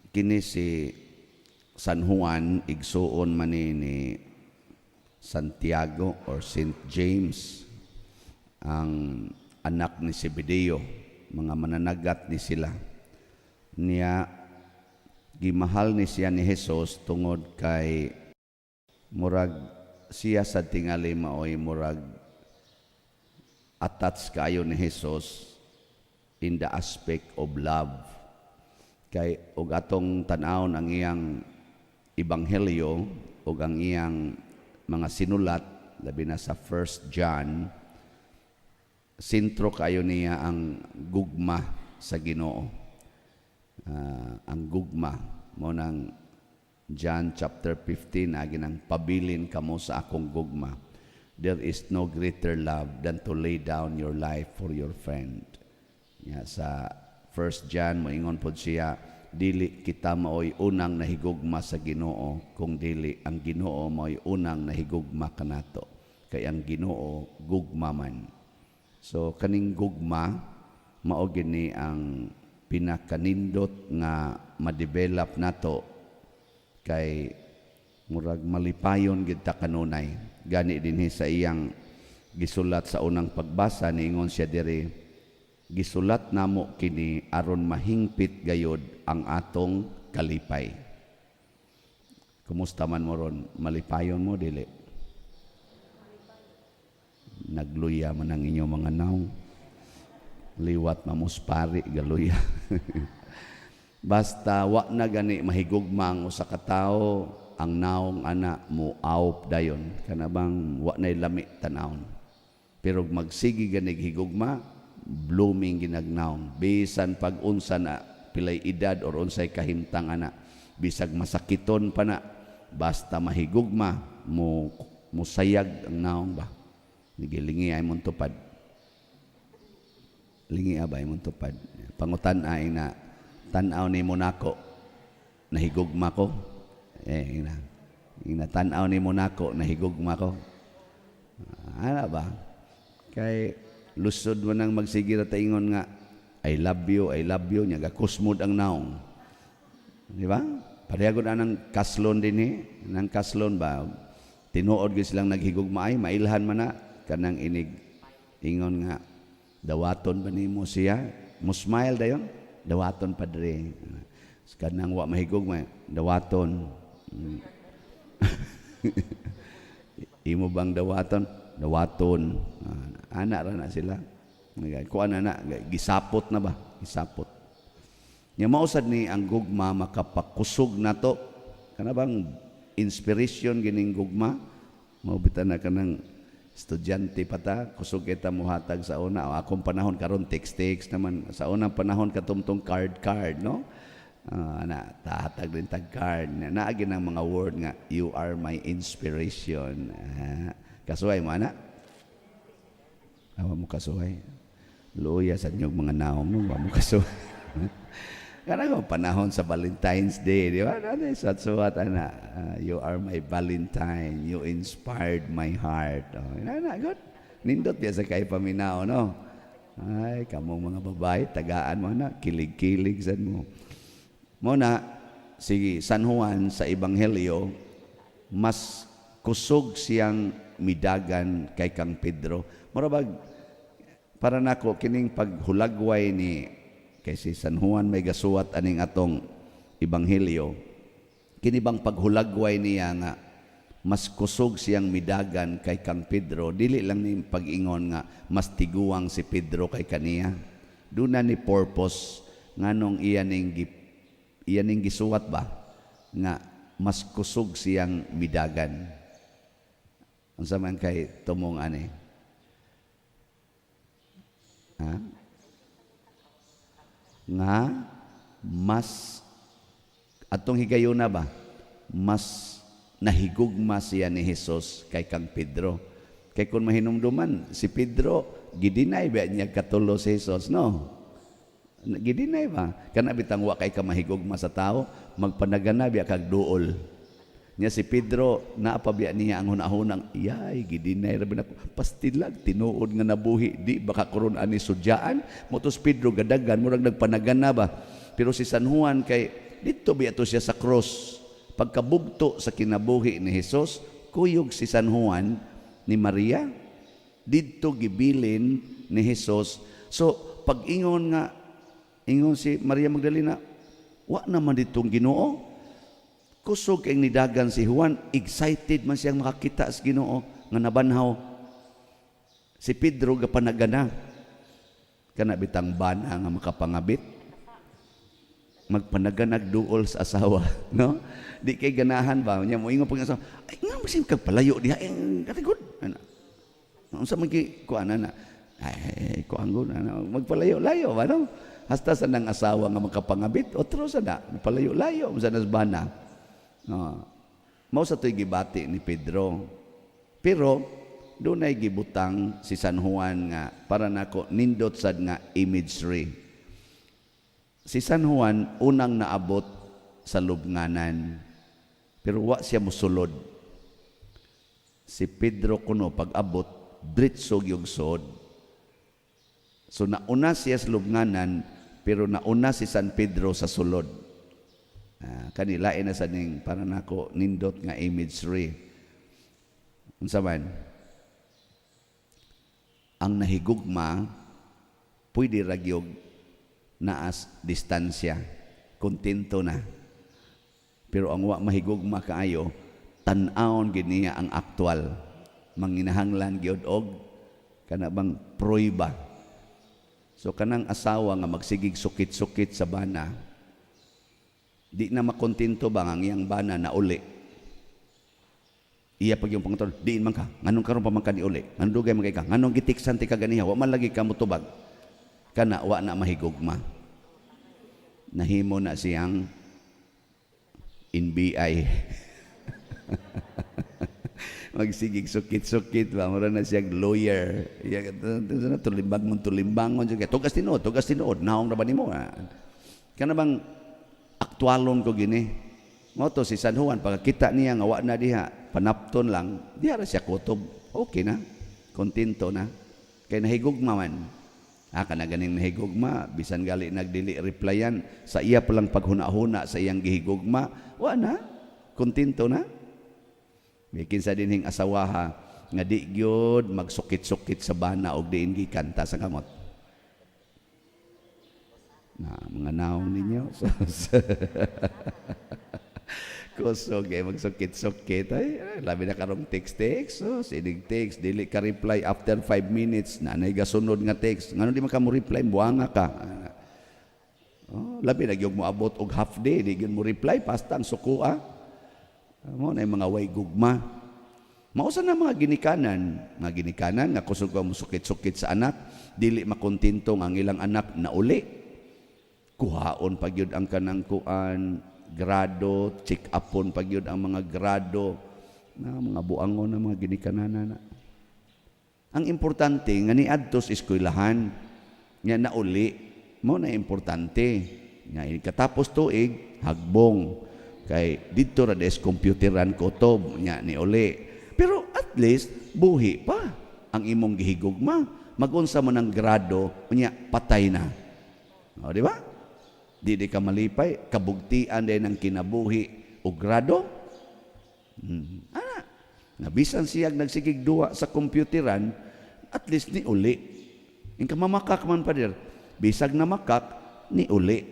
kini si San Juan igsuon man ni Santiago or Saint James, ang anak ni Zebedeo, mga mananagat ni sila. Niya gimahal ni siya ni Jesus tungod kay murag siya sa tingali maoy murag attached kayo ni Jesus in the aspect of love. Kay og atong tan-awon ang iyang ebanghelyo ug ang iyang mga sinulat, labi na sa 1 John, sentro kayo niya ang gugma sa Ginoo. Ang gugma mo nang John chapter 15, agi nang pabilin kamo sa akong gugma. There is no greater love than to lay down your life for your friend. Sa 1 John, moingon po siya, dili kita maoy unang nahigugma sa Ginoo, kung dili ang Ginoo maoy unang nahigugma kanato. Kay ang Ginoo gugma man. So kaning gugma mao gini ang pinakanindot nga ma-develop nato, kay murag malipayon gid ta kanunay. Gani dinhi sa iyang gisulat sa unang pagbasa, niingon siya diri, gisulat namo kini aron mahingpit gayod ang atong kalipay. Kumusta man mo ron? Malipayon mo dili? Nagluya man ang inyong mga naong. Liwat mamuspari galuya. Basta wa na gani mahigugmang usa ka tawo, ang naong ana mo awp dayon, kanabang wa nay lami tanawon. Pero magsigi gani higugma, blooming ginagnaon. Bisan pag unsa na pilay edad or unsay kahimtang ana, bisag masakiton pa na, basta mahigugma mo musayag ang naong ba. Nigilingi ay mong tupad. Lingi abay mong tupad. Pangutan ay na tanaw ni mo nako, nahigugma ko. Ina tanaw ni mo nako, nahigugma ko. Ano ba? Kay lusod mo nang magsigira taingon nga, I love you, nya gakusmod ang naong. Di ba? Parehagod anang kaslon din nang kaslon ba? Tinuod gyud silang naghigugma ay mailhan man na kanang inig ingon nga dawaton ba nimo siya? Mo smile dayon, dawaton pa diri. Kanang wa mahigugma, dawaton. Imo bang dawaton? Dawaton. Anak ra na sila. Kuan na gisapot na ba? Gisapot. Nya mausad ni ang gugma makapakusog nato. Kana bang inspiration gining gugma? Maubitan na kanang estudyante pa ta, kusog kita muhatag sa una. Akong panahon karon text naman. Sa unang panahon katumtong card, no? Tahatag din tag card. Naagi ng mga word nga, you are my inspiration. Kasuhay mo, anak? Awa mo kasuhay. Luya sa inyong mga naong mo, awa mo kasuhay. Karang panahon sa Valentine's Day, di ba? Suat-suat, anak. You are my Valentine. You inspired my heart. Good. Nindot biya sa kay paminaw, no? Ay, kamong mga babae, tagaan mo na, kilig-kilig sa mo. Muna, si San Juan sa Ebanghelyo, mas kusog siyang midagan kay kang Pedro. Murabag, para nako kining paghulagway ni kay si San Juan may gasuwat aning atong Ebanghelyo, kini bang paghulagway niya nga mas kusog siyang midagan kay kang Pedro, dili lang ni pag-ingon nga mas tiguang si Pedro kay kaniya. Duna ni purpose nganong iyaning gisuwat ba nga mas kusog siyang midagan. Unsa man kay tumong ani? Nga mas atong higayuna ba? Mas nahigugma siya ni Jesus kay kang Pedro. Kay kung mahinumduman si Pedro, gidinay ba niya katulo si Jesus, no? Gidinay ba? Kana bitang wa kay ka mahigugma sa tao, magpanagana biya kag duol. Nya si Pedro, naapabiya niya ang hunahunang, yay, gidinay rabi na pastilag, tinuod nga nabuhi, di baka kuron ani sudyaan, motos Pedro gadagan, murag nagpanagana ba? Pero si San Juan kay dito biyato siya sa cross. Pagkabugto sa kinabuhi ni Jesus, kuyog si San Juan ni Maria, dito gibilin ni Jesus. So, pag ingon si Maria Magdalena, wa naman ditong Ginoo. Kusog ang nidagan si Juan, excited man siyang makakita sa Ginoo nga nabanhaw. Si Pedro gapanagana, kana bitang bana nga makapangabit, magpanaganag duol sa asawa, no? Di kay ganahan ba nya moingon pag asawa, ay nga masim kag palayo diha katigod ana. Unsa man ki kuan na? Ay kuan gud ana magpalayo-layo ba no? Hasta sa nang asawa nga makapangabit, otro sa na palayo-layo sa nasbana. Mao sa toy gibati ni Pedro. Pero dunay gibutang si San Juan nga para nako nindot sad nga imagery. Si San Juan unang naabot sa lubnganan, pero wa siya mosulod. Si Pedro kuno pag-abot diretso gyud sod. So nauna siya sa lubnganan, pero nauna si San Pedro sa sulod. Kanilain na sa ning para nako nindot nga imagery. Unsa man? Ang nahigugma pwede ragyog naas distansya, kontento na. Pero ang wa mahigugma kaayo, tan-awon gid niya ang aktual. Manginahanglan gyud og kana bang proyba. So kanang asawa nga magsigig sukit-sukit sa bana, di na makontento ba ang iyang bana na uli? Iya pag yung pangton, diin man ka, nganong karon pa man ka ni uli, nganong dugay man kay ka, nganong gitiksan ti kaganiha, wa man lagi ka mutubag. Kana wa na mahigugma. Nahimo na siyang NBI. Magsigig sukit-sukit ba, mura na siyang lawyer. Tulimbangon juga. Tugas tinuod, naong na ba nimo? Kana bang aktualon ko gini? Mo to si San Juan pagkita niya nga wa na diha, panapton lang, diha ra siya kutob. Okay na. Kontento na. Kay nahigugma man. Kana ganing nahigugma, bisan gali nagdili replyan sa iya palang paghuna-huna sa iyang gihigugma, wa na, kontento na. Bikin sa dinhing asawaha nga di gyud magsukit-sukit sa bana og diin gikanta sa kamot. Na mga naong ninyo. Kusog magsukit-sukit ay labi na karong text so sinig text dili ka reply after 5 minutes na nay gasunod nga text ngano di man ka mo reply buanga ka. Labi na gyud mo abot og half day di gyud mo reply pasta ang sukua. Mo na mga way gugma. Mausa na mga ginikanan nga kusog ka mo sukit-sukit sa anak dili makontento ang ilang anak na uli. Kuhaon pag yun ang kanang kuan grado, check upon pag yun ang mga grado na mga buangon na mga ginikanan na. Ang importante nga ni adtos eskwelahan nga nauli mo na importante nga katapos tuig hagbong kay dito ra des computeran kutob nya ni uli. Pero at least buhi pa ang imong gihigugma. Magunsa mo ng grado nya patay na. O di ba? Di ka malipay, kabugtian din ng kinabuhi o grado. Nabisan siyag nagsigig duwa sa computeran, at least ni uli. Yung kamamakak man pa dir, bisag na makak, ni uli.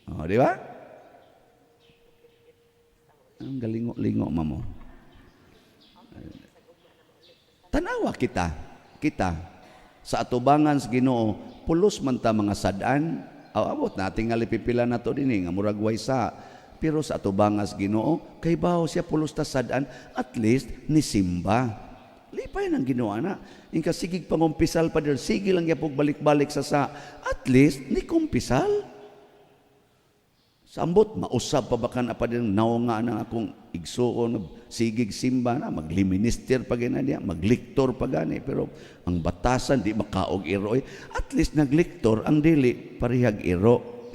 O, di ba? Ang galingo-lingo mamo. Tanawa kita, sa atubangan sa Ginoo, pulos man ta mga sadan, abot natin nga lipipila na to din nga muragway sa pero sa atubangas Ginoo kay bawo siya pulos ta sadan at least ni simba lipay nang Ginoo na ingka sigig pangumpisal pa der sige lang yapog balik-balik sa at least ni kumpisal sambot mausab pa bakan apa din naunga na akong igsuon sigig simba na magliminister pa gina niya magliktor pa gani pero ang batasan di makaog iro at least nagliktor ang dili parihag iro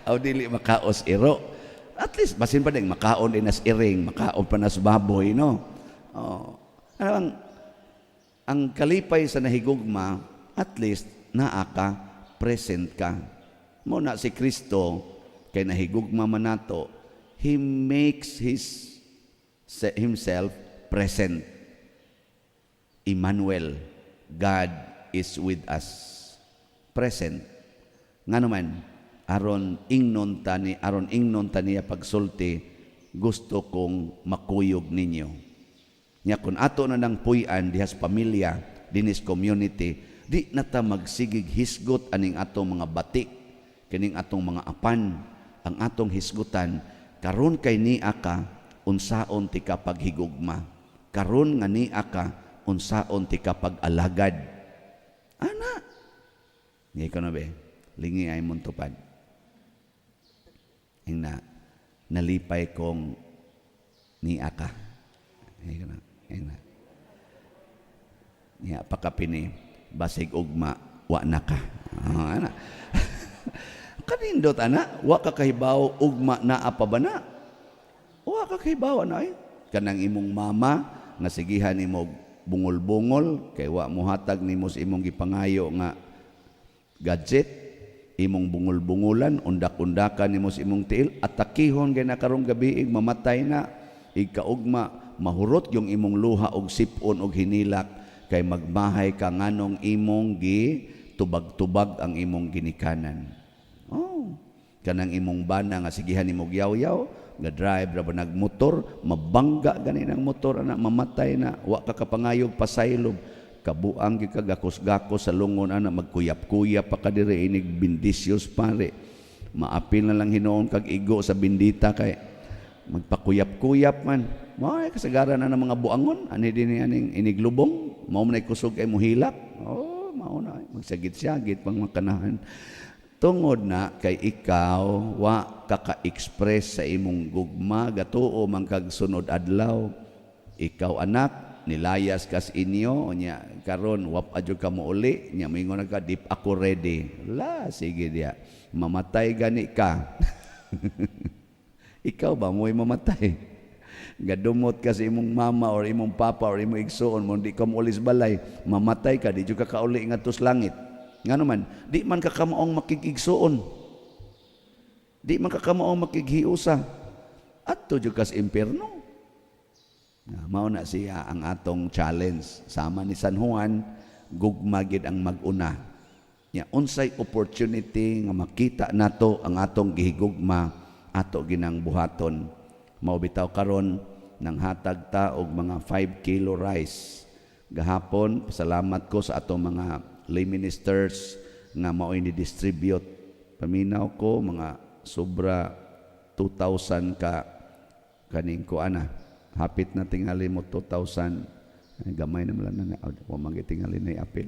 aw dili makaos iro at least basin pa ding makaon din as iring makaon pa nas baboy no ang kalipay sa nahigugma at least naa ka present ka mo na si Kristo kay nahigugma man nato, He makes Himself present. Emmanuel, God is with us. Present. Nga naman, aron ingnon taniya pagsulti, gusto kong makuyog ninyo. Nya kung ato na nang puy-an dihas pamilya, dinis community, di na ta magsigig hisgot aning atong mga batik, kining atong mga apan, ang atong hisgutan, karon kay niya ka, unsaon ti kapag higugma. Karon nga niya ka, unsaon ti kapag alagad. Ana, ngayon ko na be, lingi ay mong tupad. Yung nalipay kong niya ka. Ngayon ko na. Niya pakapini, basig ugma, wa na ka. Ana. Kanindot, ana, wa ka kahibaw, ugma na apa ba na? Wa ka kahibaw, ana eh. Kanang imong mama, nga sigihan imong bungol-bungol, kay wa muhatag nimo sa imong gipangayo nga gadget, imong bungol-bungulan, undak-undakan nimo sa imong tiil, at takihon kay na karong gabi, mamatay na, ikaugma, mahurot yung imong luha og sipon og hinilak, kay magmahay ka nganong imong tubag-tubag ang imong ginikanan. Oh, kanang imong bana nga sigihan imong yaw-yaw, nga drive ra ba nagmotor, mabangga ganin ang motor ana, mamatay na, wa ka kapangayog pasaylob, kabuang gikagakos-gakos sa lungon ana, magkuyap-kuyap pa ka diri, inig bindisios pare, maapil na lang hinoon kag igo sa bindita, kay magpakuyap-kuyap man, may kasagaran na ng mga buangon, ani din aning iniglubong, mao man ay kusog ay muhilak, oh mao na magsagit-sagit pang makanahan. Tungod na kay ikaw wa kaka-express sa imong gugma, gatuo man kag sunod adlaw, ikaw anak nilayas kas inyo nya karon wap adyo ka mo uli nya moingon ka dip ako ready, la sige dia mamatay gani ka. Ikaw ba mo'y mamatay? Gadumot ka sa imong mama or imong papa or imong igsoon mo, di ka mo ulis balay, mamatay ka, di ka kauli nga tos langit. Nga naman, di man ka kamaong makikigsoon, di man ka kamaong makighiusa, at to ka sa impyerno. Mao na siya ang atong challenge. Sama ni San Juan, gugmagid ang mag-una. Unsay opportunity nga makita nato ang atong gihigugma, ato ginang buhaton. Maubitaw karon nang hatag ta og mga 5 kilo rice. Gahapon, salamat ko sa atong mga lay ministers nga mao'y ni-distribute. Paminaw ko mga sobra 2,000 ka kaning ko ana. Hapit na tingali mo 2,000. Ay, gamay na lang na. Wa magitingali na apil.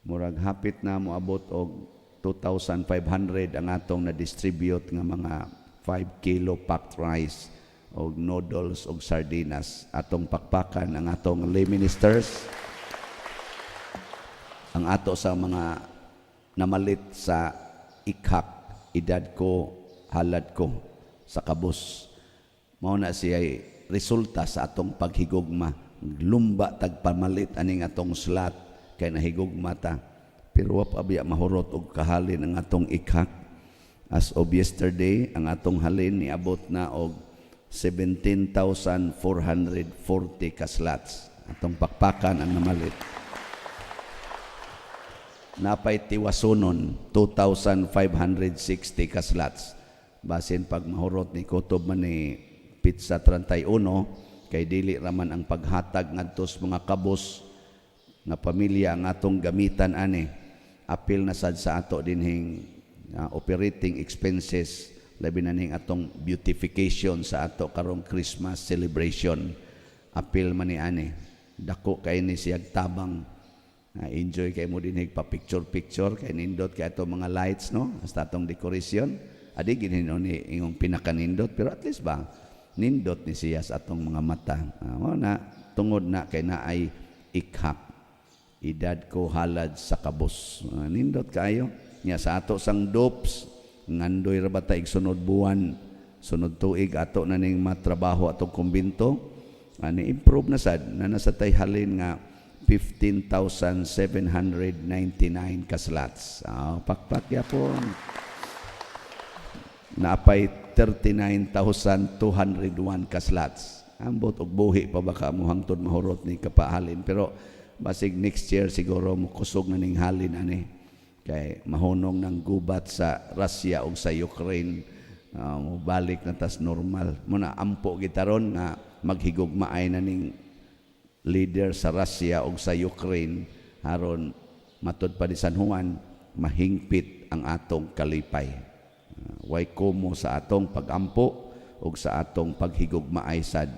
Murag hapit na mo abot og 2,500 ang atong na-distribute nga mga 5 kilo packed rice og noodles og sardinas, atong pakpakan ang atong lay ministers, ang ato sa mga namalit sa ikhak, edad ko, halad ko sa kabus. Mao na siya resulta sa atong paghigugma, lumba tagpamalit aning atong slot kay nahigugma ta, pero wa pa biya mahurot og kahalin ang atong ikhak. As of yesterday, ang atong halin niabot na og 17,440 ka slots. Atong pakpakan ang namalit. Napay tiwasunon 2,560 ka slots. Basin pag mahurot ni kutob man ni Pizza 31, kay dili raman ang paghatag ngadtos mga kabos nga pamilya ang atong gamitan ani. Apil na sad sa ato dinhing operating expenses, labi na ning atong beautification sa ato karong Christmas celebration. Apil man ni ani, dako kay ni siyag tabang, enjoy kay mo din pa picture kay nindot kay ato mga lights, no, hasta atong decoration adi ginhinon ni ingong pinakanindot, pero at least ba nindot ni siya sa atong mga mata. Na tungod na kay naay ikhak, edad ko halad sa kabos, nindot kayo nya sa ato sang dopes, ngandoy ra bata ig sunod buwan, sunod tuig ato na ning matrabaho atong kumbinto, ani improve na sad na nasa tay halin nga 15,799 ka slots. Pakpak yapon. naapay 39,201 ka slots. Ambot og buhi pa baka mo hangtod mahurot ni kapahalin, pero basig next year siguro mo kusog na ning halin ani kay mahunong ng gubat sa Russia ug sa Ukraine. Balik na tas normal muna ampo gitaron nga maghigugmaay na ning leader sa Russia ug sa Ukraine aron matud pa di San Juan mahingpit ang atong kalipay. Way komo sa atong pagampo ug sa atong paghigugmaay sad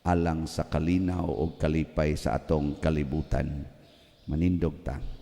alang sa kalinaw ug kalipay sa atong kalibutan. Manindog ta.